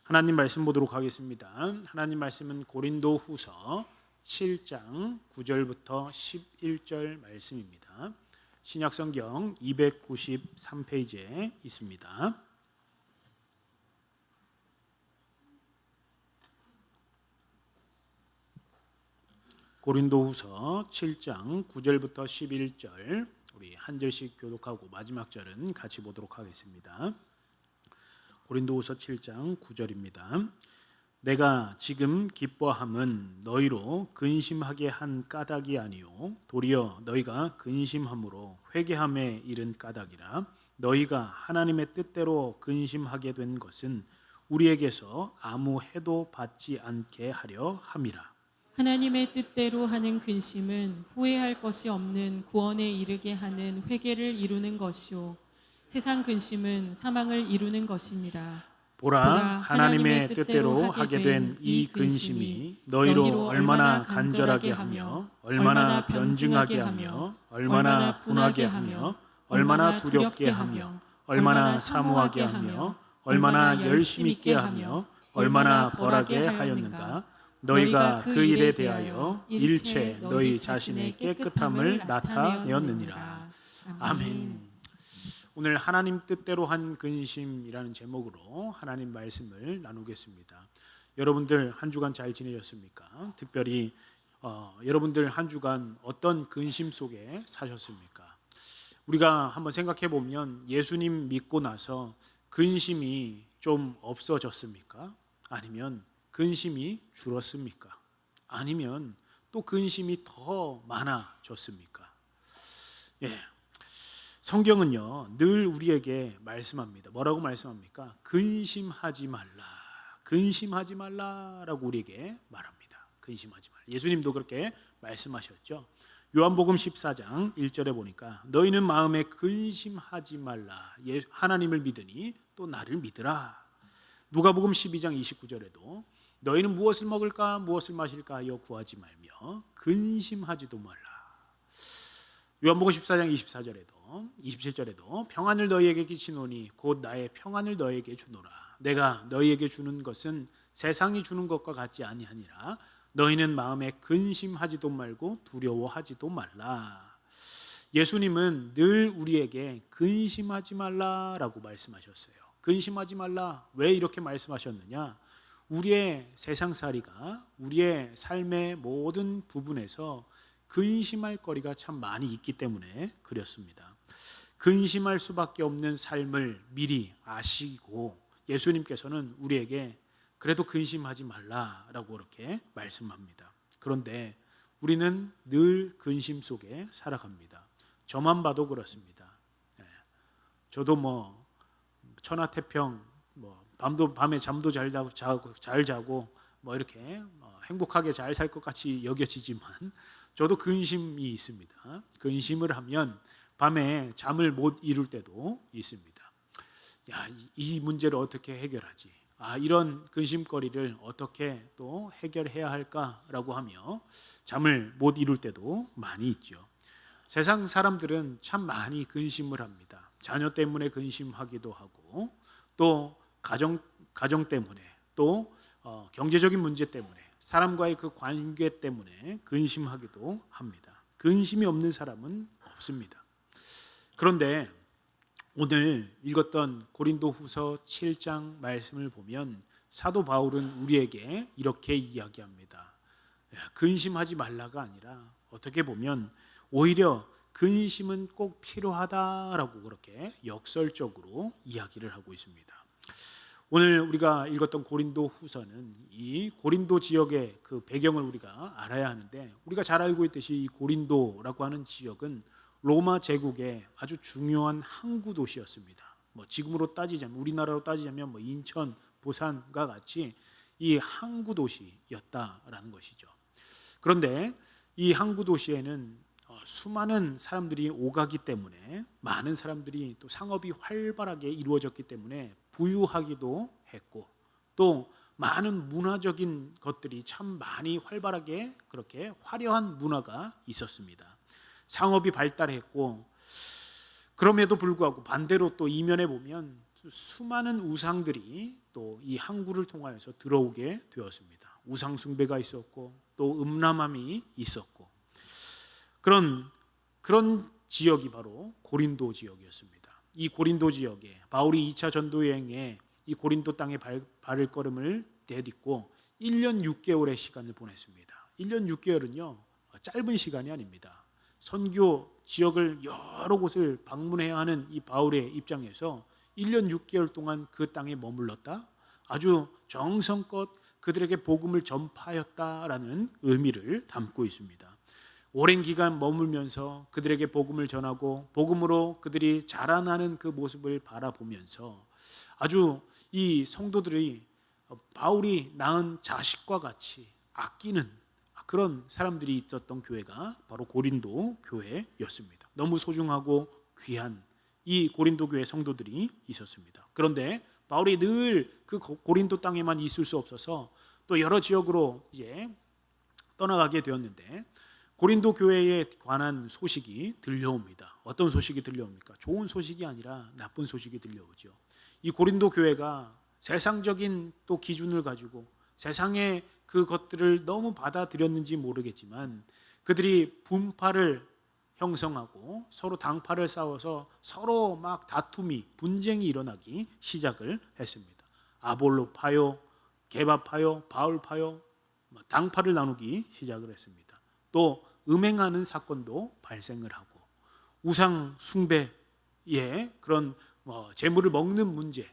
하나님 말씀 보도록 하겠습니다. 하나님 말씀은 고린도후서 7장 9절부터 11절 말씀입니다. 신약성경 293페이지에 있습니다. 고린도후서 7장 9절부터 11절 우리 한 절씩 교독하고 마지막 절은 같이 보도록 하겠습니다. 고린도후서 7장 9절입니다. 내가 지금 기뻐함은 너희로 근심하게 한 까닭이 아니요 도리어 너희가 근심함으로 회개함에 이른 까닭이라. 너희가 하나님의 뜻대로 근심하게 된 것은 우리에게서 아무 해도 받지 않게 하려 함이라. 하나님의 뜻대로 하는 근심은 후회할 것이 없는 구원에 이르게 하는 회개를 이루는 것이요 세상 근심은 사망을 이루는 것이니라. 보라, 하나님의 뜻대로 하게 된 이 근심이 너희로 얼마나 간절하게 하며 얼마나 변증하게 하며 얼마나 분하게 하며 얼마나 두렵게 하며 얼마나 사모하게 하며 얼마나 열심 있게 하며 얼마나 벌하게 하였는가. 너희가 그 일에 대하여 일체 너희 자신의 깨끗함을 나타내었느니라. 아멘. 오늘 하나님 뜻대로 한 근심이라는 제목으로 하나님 말씀을 나누겠습니다. 여러분들 한 주간 잘 지내셨습니까? 특별히 여러분들 한 주간 어떤 근심 속에 사셨습니까? 우리가 한번 생각해 보면 예수님 믿고 나서 근심이 좀 없어졌습니까? 아니면 근심이 줄었습니까? 아니면 또 근심이 더 많아졌습니까? 성경은요 늘 우리에게 말씀합니다. 뭐라고 말씀합니까? 근심하지 말라, 근심하지 말라라고 우리에게 말합니다. 근심하지 말라. 예수님도 그렇게 말씀하셨죠. 요한복음 14장 1절에 보니까 너희는 마음에 근심하지 말라. 하나님을 믿으니 또 나를 믿으라. 누가복음 12장 29절에도 너희는 무엇을 먹을까 무엇을 마실까 하여 구하지 말며 근심하지도 말라. 요한복음 14장 24절에도 27절에도 평안을 너희에게 끼치노니 곧 나의 평안을 너희에게 주노라. 내가 너희에게 주는 것은 세상이 주는 것과 같지 아니하니라. 너희는 마음에 근심하지도 말고 두려워하지도 말라. 예수님은 늘 우리에게 근심하지 말라라고 말씀하셨어요. 근심하지 말라. 왜 이렇게 말씀하셨느냐? 우리의 세상살이가 우리의 삶의 모든 부분에서 근심할 거리가 참 많이 있기 때문에 그렇습니다. 근심할 수밖에 없는 삶을 미리 아시고 예수님께서는 우리에게 그래도 근심하지 말라라고 그렇게 말씀합니다. 그런데 우리는 늘 근심 속에 살아갑니다. 저만 봐도 그렇습니다. 저도 천하태평 밤에 잠도 잘 자고 이렇게 행복하게 잘 살 것 같이 여겨지지만 저도 근심이 있습니다. 근심을 하면 밤에 잠을 못 이룰 때도 있습니다. 이 문제를 어떻게 해결하지? 이런 근심거리를 어떻게 또 해결해야 할까라고 하며 잠을 못 이룰 때도 많이 있죠. 세상 사람들은 참 많이 근심을 합니다. 자녀 때문에 근심하기도 하고 또 가정 때문에 또 경제적인 문제 때문에 사람과의 그 관계 때문에 근심하기도 합니다. 근심이 없는 사람은 없습니다. 그런데 오늘 읽었던 고린도후서 7장 말씀을 보면 사도 바울은 우리에게 이렇게 이야기합니다. 근심하지 말라가 아니라 어떻게 보면 오히려 근심은 꼭 필요하다라고 그렇게 역설적으로 이야기를 하고 있습니다. 오늘 우리가 읽었던 고린도 후서는 이 고린도 지역의 그 배경을 우리가 알아야 하는데, 우리가 잘 알고 있듯이 이 고린도라고 하는 지역은 로마 제국의 아주 중요한 항구 도시였습니다. 지금으로 따지자면, 우리나라로 따지자면 인천, 부산과 같이 이 항구 도시였다라는 것이죠. 그런데 이 항구 도시에는 수많은 사람들이 오가기 때문에, 많은 사람들이 또 상업이 활발하게 이루어졌기 때문에 부유하기도 했고, 또 많은 문화적인 것들이 참 많이 활발하게 그렇게 화려한 문화가 있었습니다. 상업이 발달했고, 그럼에도 불구하고 반대로 또 이면에 보면 수많은 우상들이 또 이 항구를 통하여서 들어오게 되었습니다. 우상 숭배가 있었고 또 음란함이 있었고 그런 지역이 바로 고린도 지역이었습니다. 이 고린도 지역에 바울이 2차 전도 여행에 이 고린도 땅에 발걸음을 내딛고 1년 6개월의 시간을 보냈습니다. 1년 6개월은요 짧은 시간이 아닙니다. 선교 지역을 여러 곳을 방문해야 하는 이 바울의 입장에서 1년 6개월 동안 그 땅에 머물렀다. 아주 정성껏 그들에게 복음을 전파하였다라는 의미를 담고 있습니다. 오랜 기간 머물면서 그들에게 복음을 전하고 복음으로 그들이 자라나는 그 모습을 바라보면서 아주 이 성도들이 바울이 낳은 자식과 같이 아끼는 그런 사람들이 있었던 교회가 바로 고린도 교회였습니다. 너무 소중하고 귀한 이 고린도 교회 성도들이 있었습니다. 그런데 바울이 늘 그 고린도 땅에만 있을 수 없어서 또 여러 지역으로 이제 떠나가게 되었는데 고린도 교회에 관한 소식이 들려옵니다. 어떤 소식이 들려옵니까? 좋은 소식이 아니라 나쁜 소식이 들려오죠. 이 고린도 교회가 세상적인 또 기준을 가지고 세상의 그것들을 너무 받아들였는지 모르겠지만 그들이 분파를 형성하고 서로 당파를 싸워서 서로 막 다툼이 분쟁이 일어나기 시작을 했습니다. 아볼로파요, 게바파요, 바울파요, 당파를 나누기 시작을 했습니다. 또 음행하는 사건도 발생을 하고 우상 숭배의 그런 재물을 먹는 문제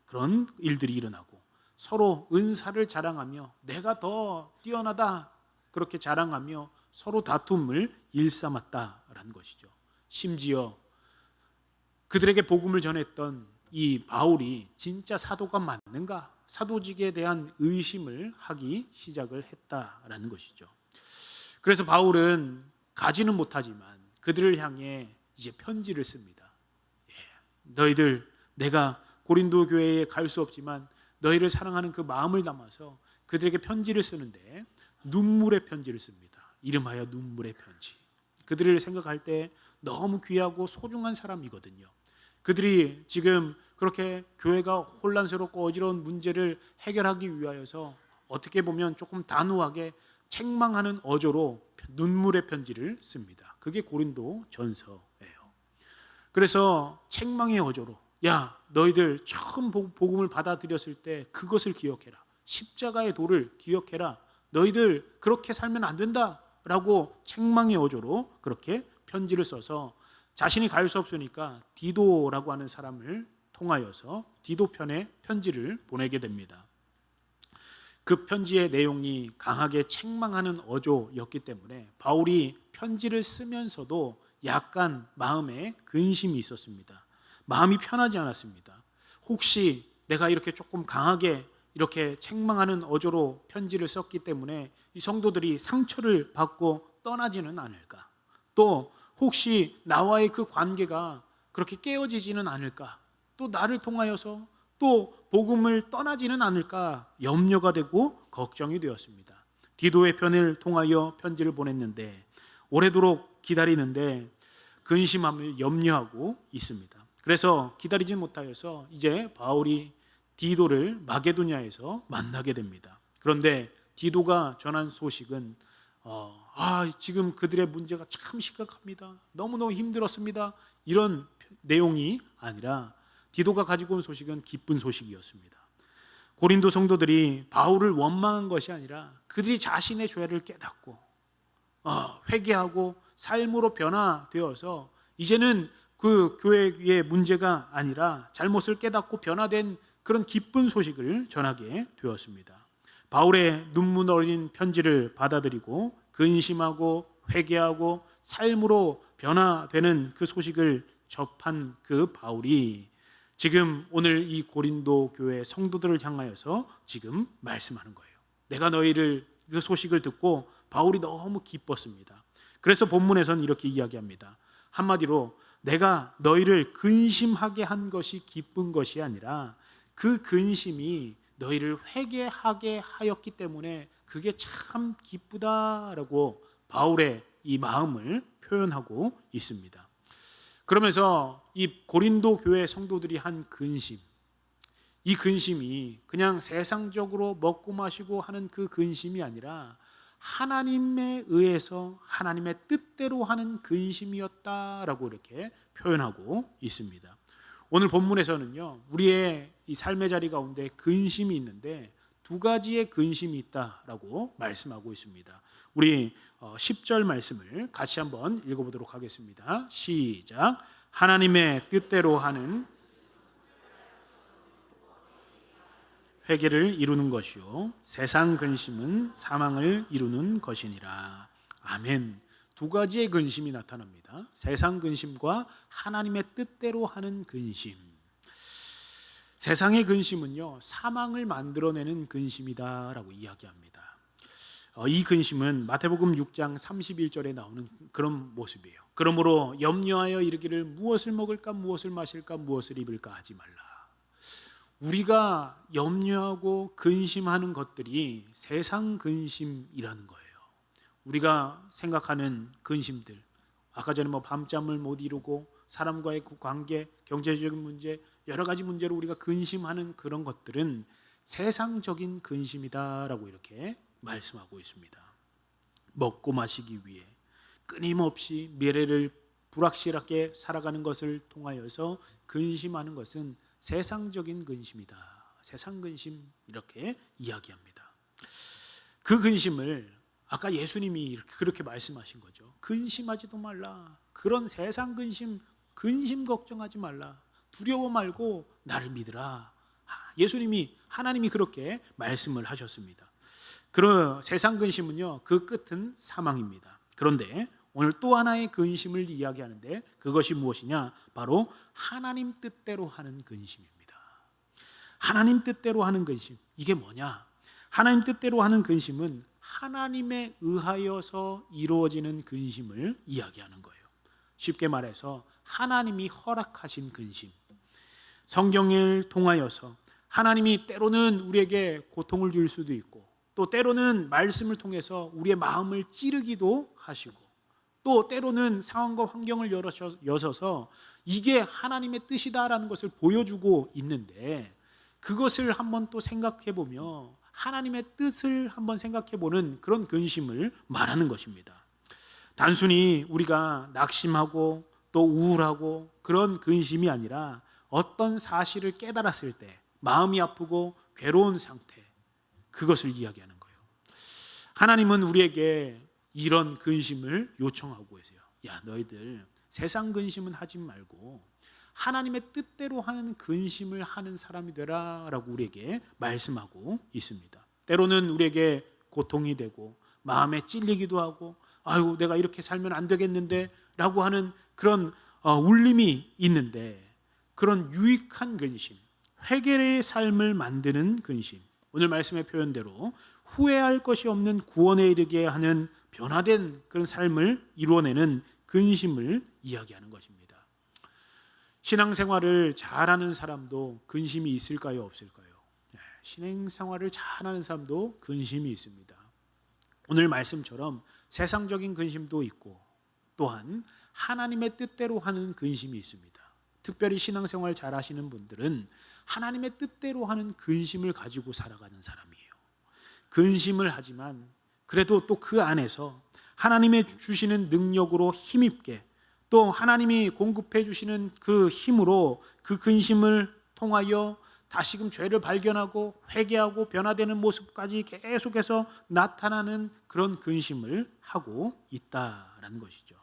그런 일들이 일어나고 서로 은사를 자랑하며 내가 더 뛰어나다 그렇게 자랑하며 서로 다툼을 일삼았다라는 것이죠. 심지어 그들에게 복음을 전했던 이 바울이 진짜 사도가 맞는가? 사도직에 대한 의심을 하기 시작을 했다라는 것이죠. 그래서 바울은 가지는 못하지만 그들을 향해 이제 편지를 씁니다. 너희들 내가 고린도 교회에 갈 수 없지만 너희를 사랑하는 그 마음을 담아서 그들에게 편지를 쓰는데 눈물의 편지를 씁니다. 이름하여 눈물의 편지. 그들을 생각할 때 너무 귀하고 소중한 사람이거든요. 그들이 지금 그렇게 교회가 혼란스럽고 어지러운 문제를 해결하기 위하여서 어떻게 보면 조금 단호하게 책망하는 어조로 눈물의 편지를 씁니다. 그게 고린도 전서예요. 그래서 책망의 어조로 야 너희들 처음 복음을 받아들였을 때 그것을 기억해라. 십자가의 도를 기억해라. 너희들 그렇게 살면 안 된다라고 책망의 어조로 그렇게 편지를 써서 자신이 갈 수 없으니까 디도라고 하는 사람을 통하여서 디도편에 편지를 보내게 됩니다. 그 편지의 내용이 강하게 책망하는 어조였기 때문에 바울이 편지를 쓰면서도 약간 마음에 근심이 있었습니다. 마음이 편하지 않았습니다. 혹시 내가 이렇게 조금 강하게 이렇게 책망하는 어조로 편지를 썼기 때문에 이 성도들이 상처를 받고 떠나지는 않을까? 또 혹시 나와의 그 관계가 그렇게 깨어지지는 않을까? 또 나를 통하여서 또 복음을 떠나지는 않을까 염려가 되고 걱정이 되었습니다. 디도의 편을 통하여 편지를 보냈는데 오래도록 기다리는데 근심하며 염려하고 있습니다. 그래서 기다리지 못하여서 이제 바울이 디도를 마게도냐에서 만나게 됩니다. 그런데 디도가 전한 소식은 지금 그들의 문제가 참 심각합니다. 너무너무 힘들었습니다. 이런 내용이 아니라 디도가 가지고 온 소식은 기쁜 소식이었습니다. 고린도 성도들이 바울을 원망한 것이 아니라 그들이 자신의 죄를 깨닫고 회개하고 삶으로 변화되어서 이제는 그 교회의 문제가 아니라 잘못을 깨닫고 변화된 그런 기쁜 소식을 전하게 되었습니다. 바울의 눈물 어린 편지를 받아들이고 근심하고 회개하고 삶으로 변화되는 그 소식을 접한 그 바울이 지금 오늘 이 고린도 교회 성도들을 향하여서 지금 말씀하는 거예요. 내가 너희를 그 소식을 듣고 바울이 너무 기뻤습니다. 그래서 본문에서는 이렇게 이야기합니다. 한마디로 내가 너희를 근심하게 한 것이 기쁜 것이 아니라 그 근심이 너희를 회개하게 하였기 때문에 그게 참 기쁘다라고 바울의 이 마음을 표현하고 있습니다. 그러면서 이 고린도 교회 성도들이 한 근심, 이 근심이 그냥 세상적으로 먹고 마시고 하는 그 근심이 아니라 하나님에 의해서 하나님의 뜻대로 하는 근심이었다라고 이렇게 표현하고 있습니다. 오늘 본문에서는요, 우리의 이 삶의 자리 가운데 근심이 있는데 두 가지의 근심이 있다라고 말씀하고 있습니다. 우리 10절 말씀을 같이 한번 읽어보도록 하겠습니다. 시작. 하나님의 뜻대로 하는 회개를 이루는 것이요 세상 근심은 사망을 이루는 것이니라. 아멘. 두 가지의 근심이 나타납니다. 세상 근심과 하나님의 뜻대로 하는 근심. 세상의 근심은요, 사망을 만들어내는 근심이다라고 이야기합니다. 이 근심은 마태복음 6장 31절에 나오는 그런 모습이에요. 그러므로 염려하여 이르기를 무엇을 먹을까 무엇을 마실까 무엇을 입을까 하지 말라. 우리가 염려하고 근심하는 것들이 세상 근심이라는 거예요. 우리가 생각하는 근심들, 아까 전에 밤잠을 못 이루고 사람과의 관계, 경제적인 문제, 여러 가지 문제로 우리가 근심하는 그런 것들은 세상적인 근심이다라고 이렇게 말씀하고 있습니다. 먹고 마시기 위해 끊임없이 미래를 불확실하게 살아가는 것을 통하여서 근심하는 것은 세상적인 근심이다. 세상 근심 이렇게 이야기합니다. 그 근심을 아까 예수님이 그렇게 말씀하신 거죠. 근심하지도 말라. 그런 세상 근심 걱정하지 말라. 두려워 말고 나를 믿으라. 예수님이 하나님이 그렇게 말씀을 하셨습니다. 그런 세상 근심은요, 그 끝은 사망입니다. 그런데 오늘 또 하나의 근심을 이야기하는데 그것이 무엇이냐? 바로 하나님 뜻대로 하는 근심입니다. 하나님 뜻대로 하는 근심. 이게 뭐냐? 하나님 뜻대로 하는 근심은 하나님에 의하여서 이루어지는 근심을 이야기하는 거예요. 쉽게 말해서 하나님이 허락하신 근심. 성경을 통하여서 하나님이 때로는 우리에게 고통을 줄 수도 있고 또 때로는 말씀을 통해서 우리의 마음을 찌르기도 하시고 또 때로는 상황과 환경을 여셔서 이게 하나님의 뜻이다라는 것을 보여주고 있는데 그것을 한번 또 생각해 보며 하나님의 뜻을 한번 생각해 보는 그런 근심을 말하는 것입니다. 단순히 우리가 낙심하고 또 우울하고 그런 근심이 아니라 어떤 사실을 깨달았을 때 마음이 아프고 괴로운 상태, 그것을 이야기하는 거예요. 하나님은 우리에게 이런 근심을 요청하고 계세요. 야, 너희들 세상 근심은 하지 말고 하나님의 뜻대로 하는 근심을 하는 사람이 되라 라고 우리에게 말씀하고 있습니다. 때로는 우리에게 고통이 되고 마음에 찔리기도 하고 아유 내가 이렇게 살면 안 되겠는데 라고 하는 그런 울림이 있는데 그런 유익한 근심, 회개의 삶을 만드는 근심, 오늘 말씀의 표현대로 후회할 것이 없는 구원에 이르게 하는 변화된 그런 삶을 이루어내는 근심을 이야기하는 것입니다. 신앙생활을 잘하는 사람도 근심이 있을까요? 없을까요? 신앙생활을 잘하는 사람도 근심이 있습니다. 오늘 말씀처럼 세상적인 근심도 있고 또한 하나님의 뜻대로 하는 근심이 있습니다. 특별히 신앙생활 잘하시는 분들은 하나님의 뜻대로 하는 근심을 가지고 살아가는 사람이에요. 근심을 하지만 그래도 또 그 안에서 하나님의 주시는 능력으로 힘입게 또 하나님이 공급해 주시는 그 힘으로 그 근심을 통하여 다시금 죄를 발견하고 회개하고 변화되는 모습까지 계속해서 나타나는 그런 근심을 하고 있다라는 것이죠.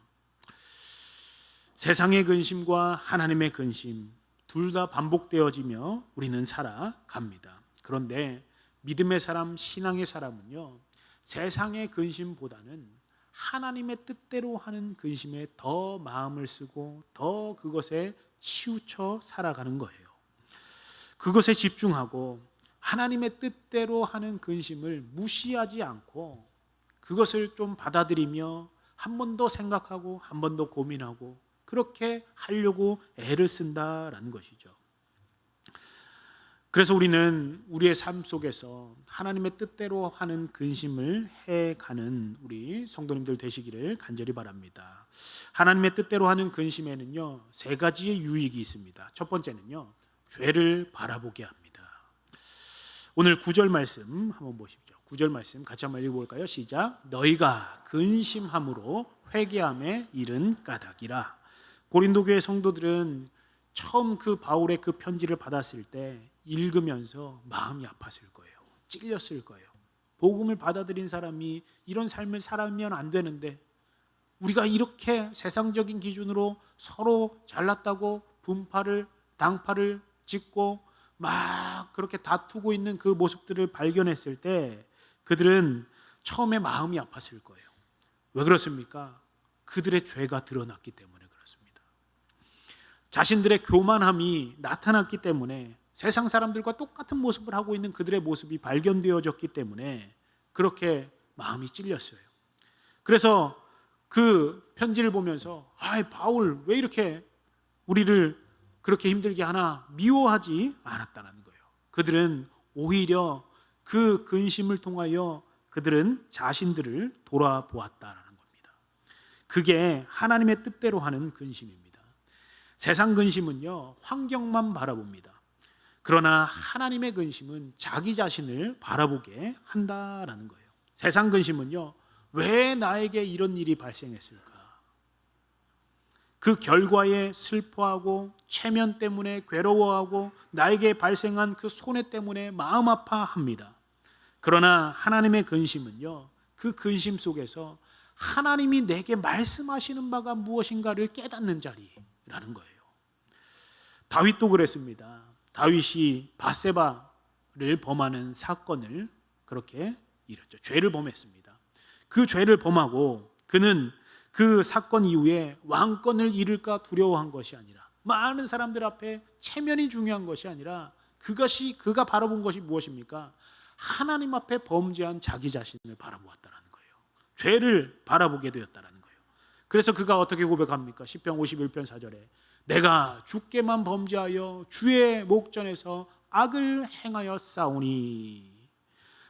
세상의 근심과 하나님의 근심 둘 다 반복되어지며 우리는 살아갑니다. 그런데 믿음의 사람, 신앙의 사람은요, 세상의 근심보다는 하나님의 뜻대로 하는 근심에 더 마음을 쓰고 더 그것에 치우쳐 살아가는 거예요. 그것에 집중하고 하나님의 뜻대로 하는 근심을 무시하지 않고 그것을 좀 받아들이며 한 번 더 생각하고 한 번 더 고민하고 그렇게 하려고 애를 쓴다라는 것이죠. 그래서 우리는 우리의 삶 속에서 하나님의 뜻대로 하는 근심을 해가는 우리 성도님들 되시기를 간절히 바랍니다. 하나님의 뜻대로 하는 근심에는요, 세 가지의 유익이 있습니다. 첫 번째는요, 죄를 바라보게 합니다. 오늘 9절 말씀 한번 보십시오. 9절 말씀 같이 한번 읽어볼까요? 시작. 너희가 근심함으로 회개함에 이른 까닭이라. 고린도 교회 성도들은 처음 그 바울의 그 편지를 받았을 때 읽으면서 마음이 아팠을 거예요. 찔렸을 거예요. 복음을 받아들인 사람이 이런 삶을 살면 안 되는데, 우리가 이렇게 세상적인 기준으로 서로 잘났다고 당파를 짓고 막 그렇게 다투고 있는 그 모습들을 발견했을 때 그들은 처음에 마음이 아팠을 거예요. 왜 그렇습니까? 그들의 죄가 드러났기 때문에 그렇습니다. 자신들의 교만함이 나타났기 때문에, 세상 사람들과 똑같은 모습을 하고 있는 그들의 모습이 발견되어졌기 때문에 그렇게 마음이 찔렸어요. 그래서 그 편지를 보면서 바울 왜 이렇게 우리를 그렇게 힘들게 하나 미워하지 않았다는 거예요. 그들은 오히려 그 근심을 통하여 그들은 자신들을 돌아보았다라는 겁니다. 그게 하나님의 뜻대로 하는 근심입니다. 세상 근심은요, 환경만 바라봅니다. 그러나 하나님의 근심은 자기 자신을 바라보게 한다라는 거예요. 세상 근심은요, 왜 나에게 이런 일이 발생했을까? 그 결과에 슬퍼하고 체면 때문에 괴로워하고 나에게 발생한 그 손해 때문에 마음 아파합니다. 그러나 하나님의 근심은요, 그 근심 속에서 하나님이 내게 말씀하시는 바가 무엇인가를 깨닫는 자리라는 거예요. 다윗도 그랬습니다. 다윗이 밧세바를 범하는 사건을 그렇게 이뤘죠. 죄를 범했습니다. 그 죄를 범하고 그는 그 사건 이후에 왕권을 잃을까 두려워한 것이 아니라, 많은 사람들 앞에 체면이 중요한 것이 아니라, 그가 바라본 것이 무엇입니까? 하나님 앞에 범죄한 자기 자신을 바라보았다는 거예요. 죄를 바라보게 되었다는 거예요. 그래서 그가 어떻게 고백합니까? 시편 51편 4절에 내가 주께만 범죄하여 주의 목전에서 악을 행하여 싸우니.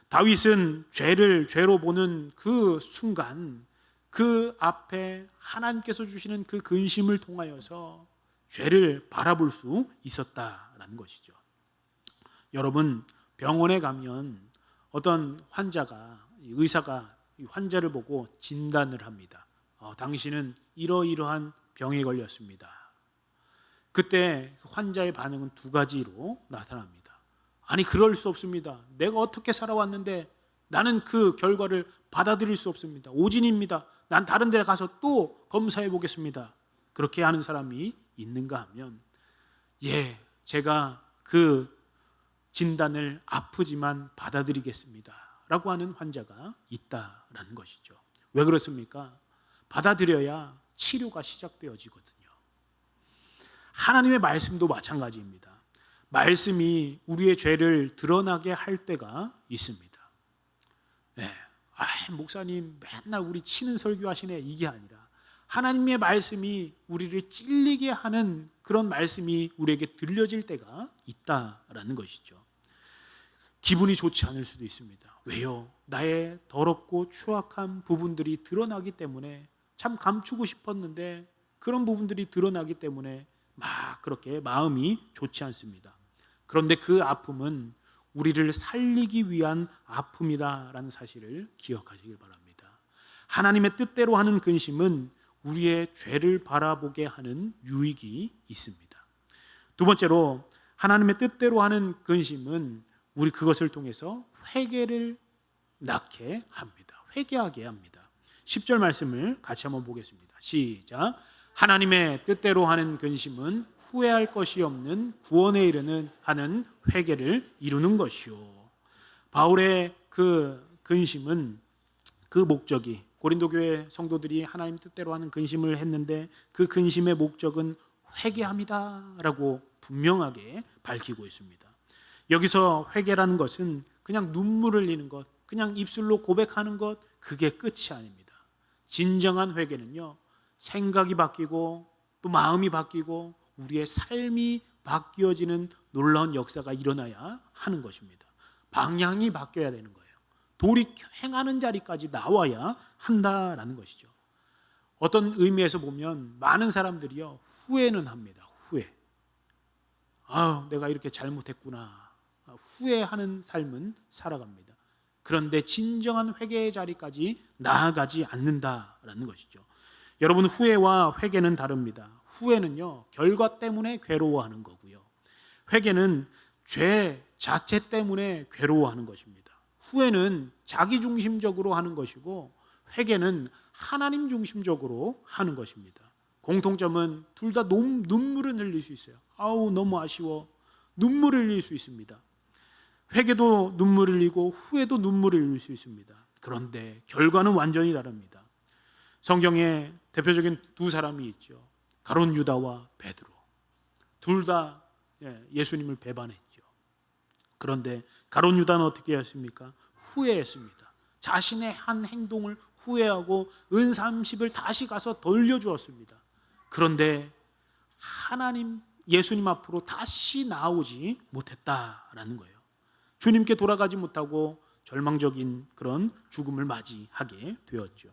다윗은 죄를 죄로 보는 그 순간, 그 앞에 하나님께서 주시는 그 근심을 통하여서 죄를 바라볼 수 있었다라는 것이죠. 여러분, 병원에 가면 어떤 의사가 환자를 보고 진단을 합니다. 당신은 이러이러한 병에 걸렸습니다. 그때 환자의 반응은 두 가지로 나타납니다. 아니, 그럴 수 없습니다. 내가 어떻게 살아왔는데 나는 그 결과를 받아들일 수 없습니다. 오진입니다. 난 다른 데 가서 또 검사해 보겠습니다. 그렇게 하는 사람이 있는가 하면, 제가 그 진단을 아프지만 받아들이겠습니다 라고 하는 환자가 있다라는 것이죠. 왜 그렇습니까? 받아들여야 치료가 시작되어지거든요. 하나님의 말씀도 마찬가지입니다. 말씀이 우리의 죄를 드러나게 할 때가 있습니다. 목사님 맨날 우리 치는 설교하시네, 이게 아니라 하나님의 말씀이 우리를 찔리게 하는 그런 말씀이 우리에게 들려질 때가 있다라는 것이죠. 기분이 좋지 않을 수도 있습니다. 왜요? 나의 더럽고 추악한 부분들이 드러나기 때문에, 참 감추고 싶었는데 그런 부분들이 드러나기 때문에 막 그렇게 마음이 좋지 않습니다. 그런데 그 아픔은 우리를 살리기 위한 아픔이다라는 사실을 기억하시길 바랍니다. 하나님의 뜻대로 하는 근심은 우리의 죄를 바라보게 하는 유익이 있습니다. 두 번째로, 하나님의 뜻대로 하는 근심은 우리 그것을 통해서 회개를 낳게 합니다. 회개하게 합니다. 10절 말씀을 같이 한번 보겠습니다. 시작. 하나님의 뜻대로 하는 근심은 후회할 것이 없는 구원에 이르는 하는 회개를 이루는 것이요. 바울의 그 근심은, 그 목적이, 고린도 교회 성도들이 하나님 뜻대로 하는 근심을 했는데 그 근심의 목적은 회개함이다라고 분명하게 밝히고 있습니다. 여기서 회개라는 것은 그냥 눈물 흘리는 것, 그냥 입술로 고백하는 것, 그게 끝이 아닙니다. 진정한 회개는요, 생각이 바뀌고 또 마음이 바뀌고 우리의 삶이 바뀌어지는 놀라운 역사가 일어나야 하는 것입니다. 방향이 바뀌어야 되는 거예요. 행하는 자리까지 나와야 한다라는 것이죠. 어떤 의미에서 보면 많은 사람들이요, 후회는 합니다. 후회. 내가 이렇게 잘못했구나. 후회하는 삶은 살아갑니다. 그런데 진정한 회개의 자리까지 나아가지 않는다라는 것이죠. 여러분, 후회와 회개는 다릅니다. 후회는요, 결과 때문에 괴로워하는 거고요. 회개는 죄 자체 때문에 괴로워하는 것입니다. 후회는 자기 중심적으로 하는 것이고, 회개는 하나님 중심적으로 하는 것입니다. 공통점은 둘 다 눈물을 흘릴 수 있어요. 너무 아쉬워. 눈물을 흘릴 수 있습니다. 회개도 눈물을 흘리고 후회도 눈물을 흘릴 수 있습니다. 그런데 결과는 완전히 다릅니다. 성경에 대표적인 두 사람이 있죠. 가룟 유다와 베드로. 둘 다 예수님을 배반했죠. 그런데 가룟 유다는 어떻게 했습니까? 후회했습니다. 자신의 한 행동을 후회하고 은 30을 다시 가서 돌려주었습니다. 그런데 예수님 앞으로 다시 나오지 못했다라는 거예요. 주님께 돌아가지 못하고 절망적인 그런 죽음을 맞이하게 되었죠.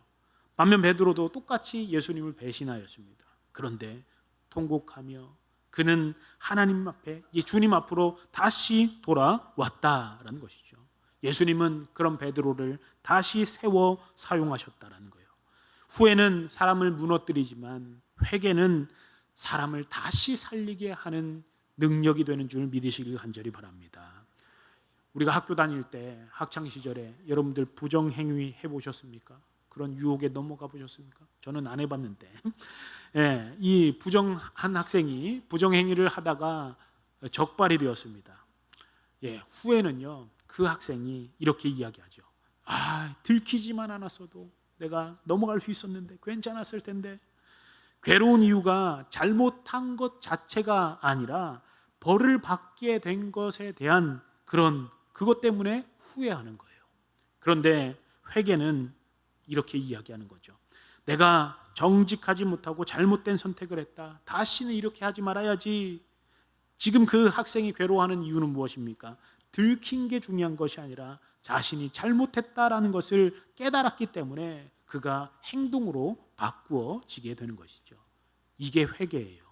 반면 베드로도 똑같이 예수님을 배신하였습니다. 그런데 통곡하며 그는 하나님 앞에, 주님 앞으로 다시 돌아왔다라는 것이죠. 예수님은 그런 베드로를 다시 세워 사용하셨다라는 거예요. 후회는 사람을 무너뜨리지만 회개는 사람을 다시 살리게 하는 능력이 되는 줄 믿으시길 간절히 바랍니다. 우리가 학교 다닐 때 학창 시절에 여러분들 부정행위 해보셨습니까? 그런 유혹에 넘어가 보셨습니까? 저는 안 해봤는데 이 부정한 학생이 부정행위를 하다가 적발이 되었습니다. 후에는요, 그 학생이 이렇게 이야기하죠. 들키지만 않았어도 내가 넘어갈 수 있었는데, 괜찮았을 텐데. 괴로운 이유가 잘못한 것 자체가 아니라 벌을 받게 된 것에 대한 그것 때문에 후회하는 거예요. 그런데 회개는 이렇게 이야기하는 거죠. 내가 정직하지 못하고 잘못된 선택을 했다. 다시는 이렇게 하지 말아야지. 지금 그 학생이 괴로워하는 이유는 무엇입니까? 들킨 게 중요한 것이 아니라 자신이 잘못했다라는 것을 깨달았기 때문에 그가 행동으로 바꾸어지게 되는 것이죠. 이게 회개예요.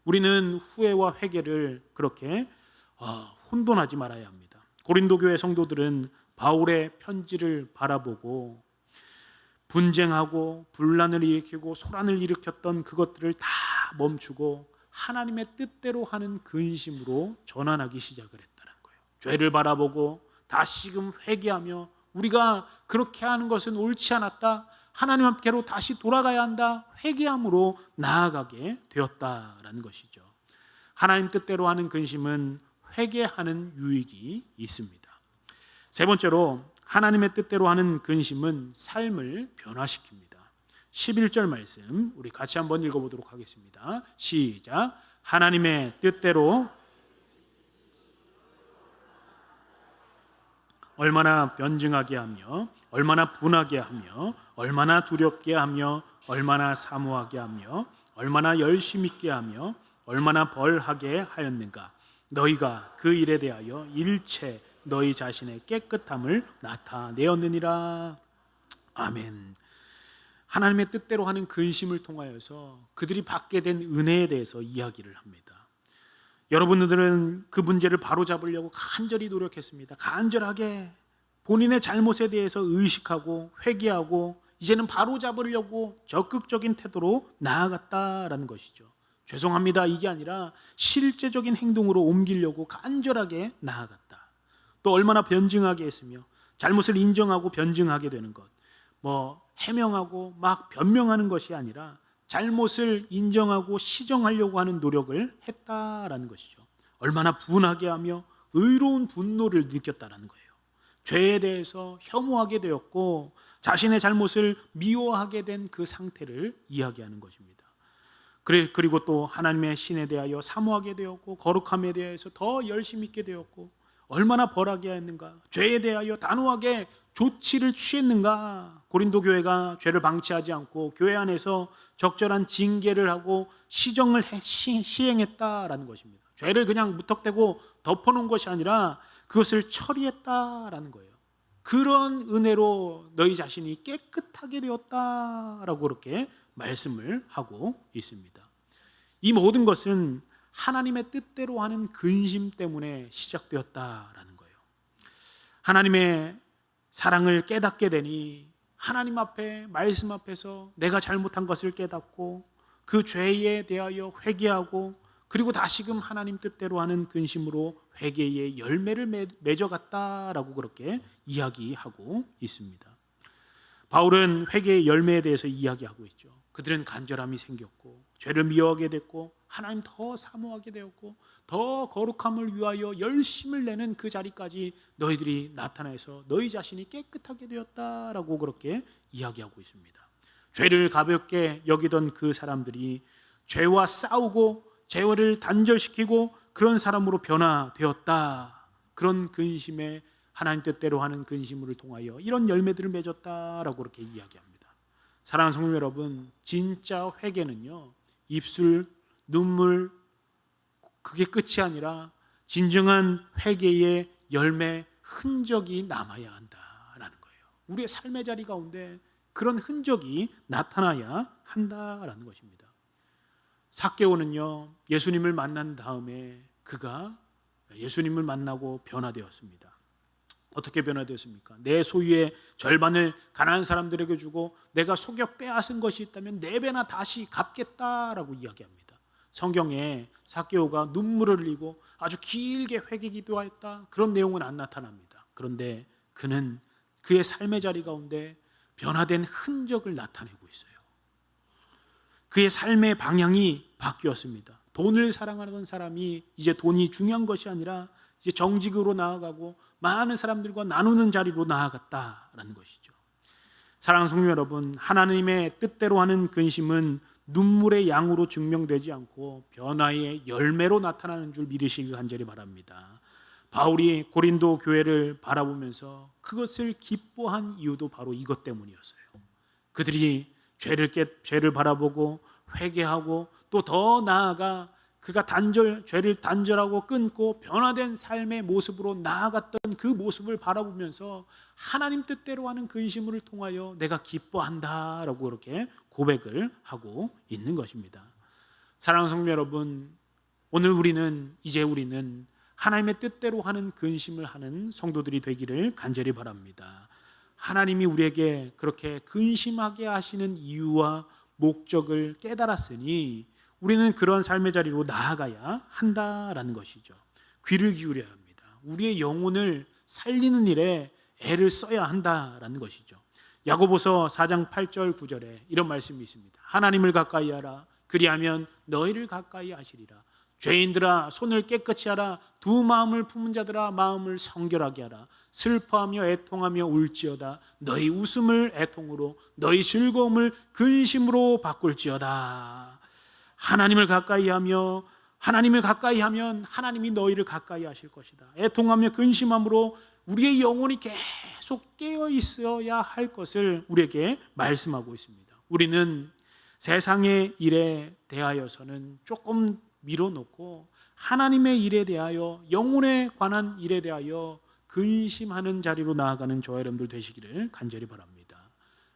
우리는 후회와 회개를 그렇게 혼돈하지 말아야 합니다. 고린도 교회 성도들은 바울의 편지를 바라보고 분쟁하고 분란을 일으키고 소란을 일으켰던 그것들을 다 멈추고 하나님의 뜻대로 하는 근심으로 전환하기 시작을 했다는 거예요. 죄를 바라보고 다시금 회개하며 우리가 그렇게 하는 것은 옳지 않았다. 하나님 앞께로 다시 돌아가야 한다. 회개함으로 나아가게 되었다라는 것이죠. 하나님 뜻대로 하는 근심은 회개하는 유익이 있습니다. 세 번째로 하나님의 뜻대로 하는 근심은 삶을 변화시킵니다. 11절 말씀 우리 같이 한번 읽어보도록 하겠습니다. 시작. 하나님의 뜻대로 얼마나 변증하게 하며 얼마나 분하게 하며 얼마나 두렵게 하며 얼마나 사모하게 하며 얼마나 열심 있게 하며 얼마나 벌하게 하였는가. 너희가 그 일에 대하여 일체 너희 자신의 깨끗함을 나타내었느니라. 아멘. 하나님의 뜻대로 하는 근심을 통하여서 그들이 받게 된 은혜에 대해서 이야기를 합니다. 여러분들은 그 문제를 바로잡으려고 간절히 노력했습니다. 간절하게 본인의 잘못에 대해서 의식하고 회개하고 이제는 바로잡으려고 적극적인 태도로 나아갔다라는 것이죠. 죄송합니다 이게 아니라 실제적인 행동으로 옮기려고 간절하게 나아갔다. 또 얼마나 변증하게 했으며 잘못을 인정하고 변증하게 되는 것, 해명하고 막 변명하는 것이 아니라 잘못을 인정하고 시정하려고 하는 노력을 했다라는 것이죠. 얼마나 분하게 하며 의로운 분노를 느꼈다라는 거예요. 죄에 대해서 혐오하게 되었고 자신의 잘못을 미워하게 된 그 상태를 이야기하는 것입니다. 그리고 또 하나님의 신에 대하여 사모하게 되었고 거룩함에 대해서 더 열심히 있게 되었고 얼마나 벌하게 하였는가? 죄에 대하여 단호하게 조치를 취했는가? 고린도 교회가 죄를 방치하지 않고 교회 안에서 적절한 징계를 하고 시정을 시행했다라는 것입니다. 죄를 그냥 무턱대고 덮어놓은 것이 아니라 그것을 처리했다라는 거예요. 그런 은혜로 너희 자신이 깨끗하게 되었다라고 그렇게 말씀을 하고 있습니다. 이 모든 것은 하나님의 뜻대로 하는 근심 때문에 시작되었다라는 거예요. 하나님의 사랑을 깨닫게 되니 하나님 앞에, 말씀 앞에서 내가 잘못한 것을 깨닫고 그 죄에 대하여 회개하고 그리고 다시금 하나님 뜻대로 하는 근심으로 회개의 열매를 맺어갔다라고 그렇게 이야기하고 있습니다. 바울은 회개의 열매에 대해서 이야기하고 있죠. 그들은 간절함이 생겼고 죄를 미워하게 됐고 하나님 더 사모하게 되었고 더 거룩함을 위하여 열심을 내는 그 자리까지 너희들이 나타나서 너희 자신이 깨끗하게 되었다라고 그렇게 이야기하고 있습니다. 죄를 가볍게 여기던 그 사람들이 죄와 싸우고 죄를 단절시키고 그런 사람으로 변화되었다. 그런 근심에 하나님 뜻대로 하는 근심을 통하여 이런 열매들을 맺었다라고 그렇게 이야기합니다. 사랑하는 성도 여러분, 진짜 회개는요, 입술, 눈물, 그게 끝이 아니라 진정한 회개의 열매 흔적이 남아야 한다라는 거예요. 우리의 삶의 자리 가운데 그런 흔적이 나타나야 한다라는 것입니다. 삭개오는요, 예수님을 만난 다음에 그가 예수님을 만나고 변화되었습니다. 어떻게 변화되었습니까? 내 소유의 절반을 가난한 사람들에게 주고 내가 속여 빼앗은 것이 있다면 4배나 다시 갚겠다라고 이야기합니다. 성경에 삭개오가 눈물을 흘리고 아주 길게 회개 기도하였다, 그런 내용은 안 나타납니다. 그런데 그는 그의 삶의 자리 가운데 변화된 흔적을 나타내고 있어요. 그의 삶의 방향이 바뀌었습니다. 돈을 사랑하는 사람이 이제 돈이 중요한 것이 아니라 이제 정직으로 나아가고 많은 사람들과 나누는 자리로 나아갔다라는 것이죠. 사랑하는 성도 여러분, 하나님의 뜻대로 하는 근심은 눈물의 양으로 증명되지 않고 변화의 열매로 나타나는 줄 믿으시길 간절히 바랍니다. 바울이 고린도 교회를 바라보면서 그것을 기뻐한 이유도 바로 이것 때문이었어요. 그들이 죄를 바라보고 회개하고 또 더 나아가 그가 죄를 단절하고 끊고 변화된 삶의 모습으로 나아갔던 그 모습을 바라보면서 하나님 뜻대로 하는 근심을 통하여 내가 기뻐한다라고 그렇게 고백을 하고 있는 것입니다. 사랑하는 성도 여러분, 오늘 우리는 하나님의 뜻대로 하는 근심을 하는 성도들이 되기를 간절히 바랍니다. 하나님이 우리에게 그렇게 근심하게 하시는 이유와 목적을 깨달았으니 우리는 그런 삶의 자리로 나아가야 한다라는 것이죠. 귀를 기울여야 합니다. 우리의 영혼을 살리는 일에 애를 써야 한다라는 것이죠. 야고보서 4장 8절 9절에 이런 말씀이 있습니다. 하나님을 가까이 하라. 그리하면 너희를 가까이 하시리라. 죄인들아 손을 깨끗이 하라. 두 마음을 품은 자들아 마음을 성결하게 하라. 슬퍼하며 애통하며 울지어다. 너희 웃음을 애통으로 너희 즐거움을 근심으로 바꿀지어다. 하나님을 가까이 하면 하나님이 너희를 가까이 하실 것이다. 애통하며 근심함으로 우리의 영혼이 계속 깨어 있어야 할 것을 우리에게 말씀하고 있습니다. 우리는 세상의 일에 대하여서는 조금 밀어놓고 하나님의 일에 대하여, 영혼에 관한 일에 대하여 근심하는 자리로 나아가는 저와 여러분들 되시기를 간절히 바랍니다.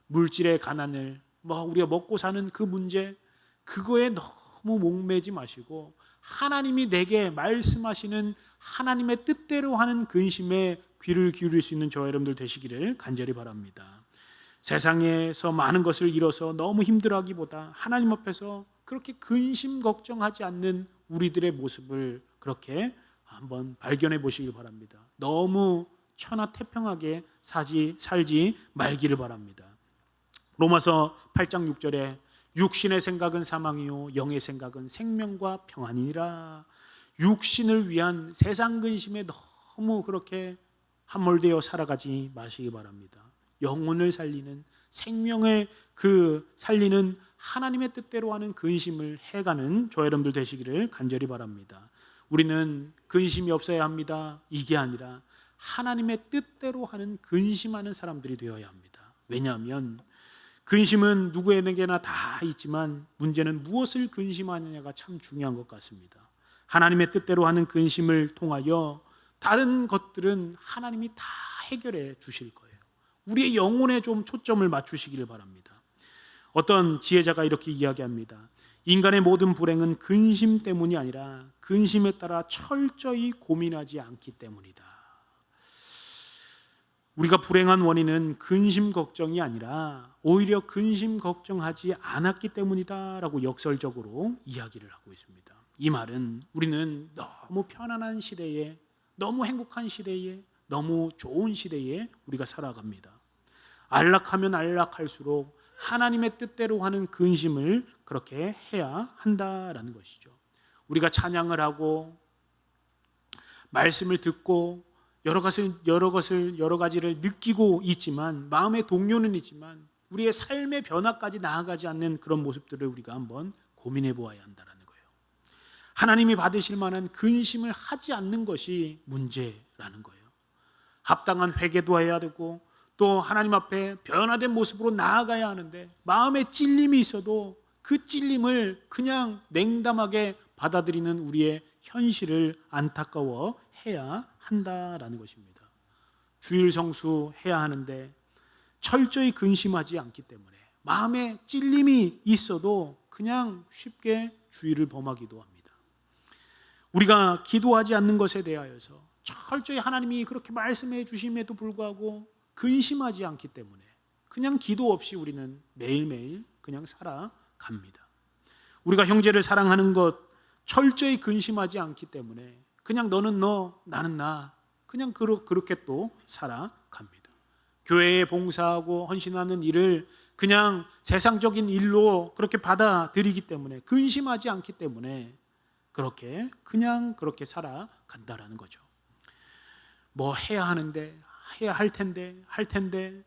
물질의 가난을, 우리가 먹고 사는 그 문제, 그거에 너무 목매지 마시고 하나님이 내게 말씀하시는 하나님의 뜻대로 하는 근심에 귀를 기울일 수 있는 저와 여러분들 되시기를 간절히 바랍니다. 세상에서 많은 것을 잃어서 너무 힘들어하기보다 하나님 앞에서 그렇게 근심 걱정하지 않는 우리들의 모습을 그렇게 한번 발견해 보시길 바랍니다. 너무 천하태평하게 살지 말기를 바랍니다. 로마서 8장 6절에 육신의 생각은 사망이요 영의 생각은 생명과 평안이니라. 육신을 위한 세상 근심에 너무 그렇게 함몰되어 살아가지 마시기 바랍니다. 영혼을 살리는, 생명의 살리는 하나님의 뜻대로 하는 근심을 해가는 저와 여러분들 되시기를 간절히 바랍니다. 우리는 근심이 없어야 합니다. 이게 아니라 하나님의 뜻대로 하는 근심하는 사람들이 되어야 합니다. 왜냐하면 근심은 누구에게나 다 있지만 문제는 무엇을 근심하느냐가 참 중요한 것 같습니다. 하나님의 뜻대로 하는 근심을 통하여 다른 것들은 하나님이 다 해결해 주실 거예요. 우리의 영혼에 좀 초점을 맞추시기를 바랍니다. 어떤 지혜자가 이렇게 이야기합니다. 인간의 모든 불행은 근심 때문이 아니라 근심에 따라 철저히 고민하지 않기 때문이다. 우리가 불행한 원인은 근심 걱정이 아니라 오히려 근심 걱정하지 않았기 때문이다라고 역설적으로 이야기를 하고 있습니다. 이 말은 우리는 너무 편안한 시대에, 너무 행복한 시대에, 너무 좋은 시대에 우리가 살아갑니다. 안락하면 안락할수록 하나님의 뜻대로 하는 근심을 그렇게 해야 한다라는 것이죠. 우리가 찬양을 하고 말씀을 듣고 여러 가지를 느끼고 있지만, 마음의 동요는 있지만 우리의 삶의 변화까지 나아가지 않는 그런 모습들을 우리가 한번 고민해 보아야 한다는 거예요. 하나님이 받으실 만한 근심을 하지 않는 것이 문제라는 거예요. 합당한 회개도 해야 되고 또 하나님 앞에 변화된 모습으로 나아가야 하는데, 마음에 찔림이 있어도 그 찔림을 그냥 냉담하게 받아들이는 우리의 현실을 안타까워 해야 한다라는 것입니다. 주일 성수 해야 하는데 철저히 근심하지 않기 때문에 마음에 찔림이 있어도 그냥 쉽게 주일을 범하기도 합니다. 우리가 기도하지 않는 것에 대하여서 철저히 하나님이 그렇게 말씀해 주심에도 불구하고 근심하지 않기 때문에 그냥 기도 없이 우리는 매일매일 그냥 살아갑니다. 우리가 형제를 사랑하는 것 철저히 근심하지 않기 때문에 그냥 너는 너, 나는 나, 그냥 그렇게 또 살아갑니다. 교회에 봉사하고 헌신하는 일을 그냥 세상적인 일로 그렇게 받아들이기 때문에, 근심하지 않기 때문에 그냥 그렇게 살아간다라는 거죠. 뭐 해야 하는데, 해야 할 텐데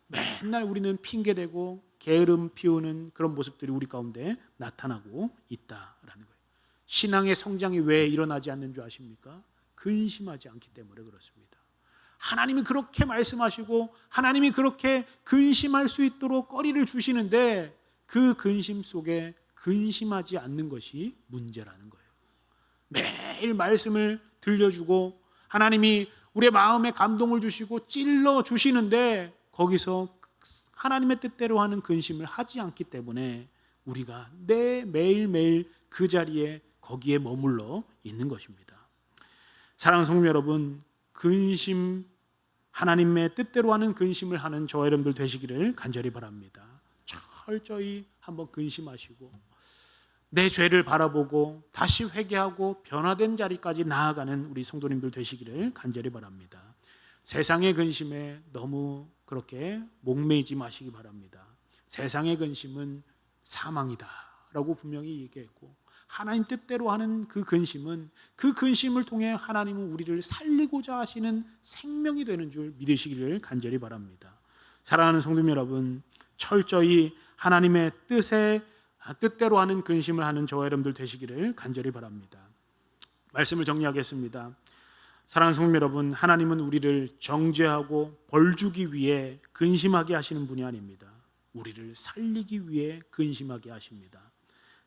맨날 우리는 핑계대고 게으름 피우는 그런 모습들이 우리 가운데 나타나고 있다라는 거예요. 신앙의 성장이 왜 일어나지 않는 줄 아십니까? 근심하지 않기 때문에 그렇습니다. 하나님이 그렇게 말씀하시고 하나님이 그렇게 근심할 수 있도록 거리를 주시는데 그 근심 속에 근심하지 않는 것이 문제라는 거예요. 매일 말씀을 들려주고 하나님이 우리의 마음에 감동을 주시고 찔러 주시는데 거기서 하나님의 뜻대로 하는 근심을 하지 않기 때문에 우리가 매일매일 그 자리에 거기에 머물러 있는 것입니다. 사랑하는 성도 여러분, 근심, 하나님의 뜻대로 하는 근심을 하는 저와 여러분들 되시기를 간절히 바랍니다. 철저히 한번 근심하시고 내 죄를 바라보고 다시 회개하고 변화된 자리까지 나아가는 우리 성도님들 되시기를 간절히 바랍니다. 세상의 근심에 너무 그렇게 목매이지 마시기 바랍니다. 세상의 근심은 사망이다 라고 분명히 얘기했고, 하나님 뜻대로 하는 그 근심은, 그 근심을 통해 하나님은 우리를 살리고자 하시는 생명이 되는 줄 믿으시기를 간절히 바랍니다. 사랑하는 성도 여러분, 철저히 하나님의 뜻대로 하는 근심을 하는 저와 여러분들 되시기를 간절히 바랍니다. 말씀을 정리하겠습니다. 사랑하는 성도 여러분, 하나님은 우리를 정죄하고 벌주기 위해 근심하게 하시는 분이 아닙니다. 우리를 살리기 위해 근심하게 하십니다.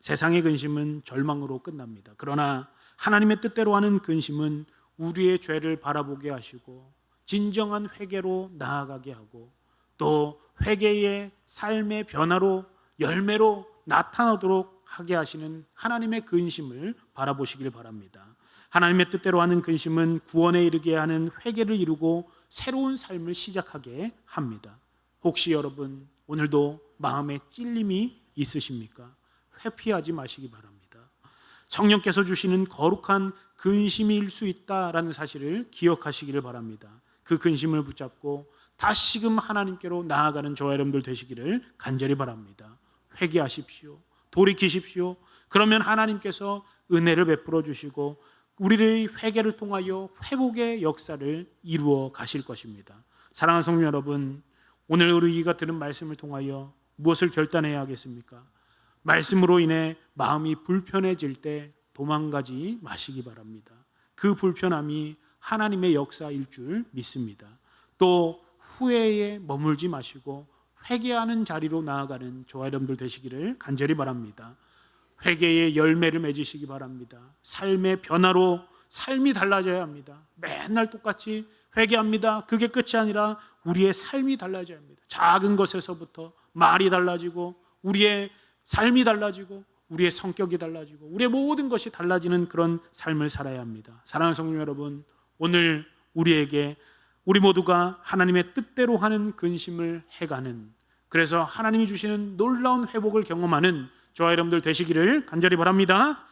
세상의 근심은 절망으로 끝납니다. 그러나 하나님의 뜻대로 하는 근심은 우리의 죄를 바라보게 하시고 진정한 회개로 나아가게 하고 또 회개의 삶의 변화로 열매로 나타나도록 하게 하시는 하나님의 근심을 바라보시길 바랍니다. 하나님의 뜻대로 하는 근심은 구원에 이르게 하는 회개를 이루고 새로운 삶을 시작하게 합니다. 혹시 여러분 오늘도 마음에 찔림이 있으십니까? 회피하지 마시기 바랍니다. 성령께서 주시는 거룩한 근심일 수 있다라는 사실을 기억하시기를 바랍니다. 그 근심을 붙잡고 다시금 하나님께로 나아가는 저와 여러분들 되시기를 간절히 바랍니다. 회개하십시오. 돌이키십시오. 그러면 하나님께서 은혜를 베풀어 주시고 우리의 회개를 통하여 회복의 역사를 이루어 가실 것입니다. 사랑하는 성도 여러분, 오늘 우리가 들은 말씀을 통하여 무엇을 결단해야 하겠습니까? 말씀으로 인해 마음이 불편해질 때 도망가지 마시기 바랍니다. 그 불편함이 하나님의 역사일 줄 믿습니다. 또 후회에 머물지 마시고 회개하는 자리로 나아가는 저와 여러분들 되시기를 간절히 바랍니다. 회개의 열매를 맺으시기 바랍니다. 삶의 변화로 삶이 달라져야 합니다. 맨날 똑같이 회개합니다. 그게 끝이 아니라 우리의 삶이 달라져야 합니다. 작은 것에서부터 말이 달라지고 우리의 삶이 달라지고 우리의 성격이 달라지고 우리의 모든 것이 달라지는 그런 삶을 살아야 합니다. 사랑하는 성도 여러분, 오늘 우리 모두가 하나님의 뜻대로 하는 근심을 해가는, 그래서 하나님이 주시는 놀라운 회복을 경험하는 저와 여러분들 되시기를 간절히 바랍니다.